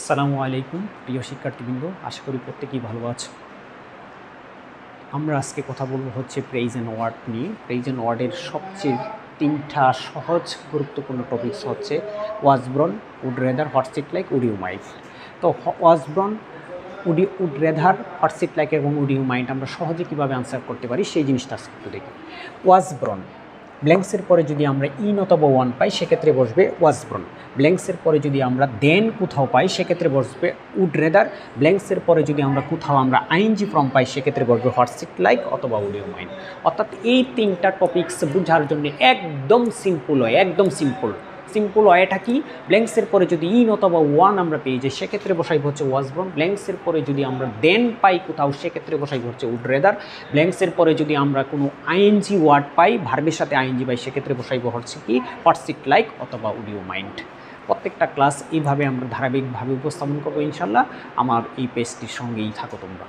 আসসালামু আলাইকুম প্রিয় শিক্ষার্থীবৃন্দ, আশা করি প্রত্যেকেই ভালো আছো। আমরা আজকে কথা বলবো হচ্ছে প্রেইজ অ্যান্ড ওয়ার্ড নিয়ে। প্রেইজ অ্যান্ড ওয়ার্ডের সবচেয়ে তিনটা সহজ গুরুত্বপূর্ণ টপিকস হচ্ছে was born, would rather, what's it like, would you mind. তো was born, would rather, what's it like এবং উড ইউ মাইন্ড আমরা সহজে কীভাবে আনসার করতে পারি সেই জিনিসটা আজকে একটু দেখি। ওয়াজব্রন, ব্ল্যাঙ্কসের পরে যদি আমরা ইন অথবা ওয়ান পাই সেক্ষেত্রে বসবে ওয়াজব্রন। ব্ল্যাঙ্কসের পরে যদি আমরা দেন কোথাও পাই সেক্ষেত্রে বসবে উড রেদার। ব্ল্যাঙ্কসের পরে যদি আমরা কোথাও আইএনজি ফর্ম পাই সেক্ষেত্রে বসবে হোয়াটস ইট লাইক অথবা উড ইউ মাইন্ড। অর্থাৎ এই তিনটা টপিকস বোঝার জন্য একদম সিম্পল হয়, একদম সিম্পল ওয়েটা কি, ব্ল্যাঙ্কসের পরে যদি ইন অথবা ওয়ান আমরা পেয়ে যাই সেক্ষেত্রে বসাইব হচ্ছে ওয়াজব্রন। ব্ল্যাঙ্কসের পরে যদি আমরা দেন পাই কোথাও সেক্ষেত্রে বসাইব হচ্ছে উড রেদার। ব্ল্যাঙ্কসের পরে যদি আমরা কোনো আইএনজি ওয়ার্ড পাই, ভার্বের সাথে আইএনজি পাই সেক্ষেত্রে বসাইব হচ্ছে কি হোয়াটস ইট লাইক অথবা উড ইউ মাইন্ড। প্রত্যেকটা ক্লাস এইভাবে আমরা ধারাবাহিকভাবে উপস্থাপন করবো ইনশাল্লাহ। আমার এই পেজটির সঙ্গেই থাকো তোমরা।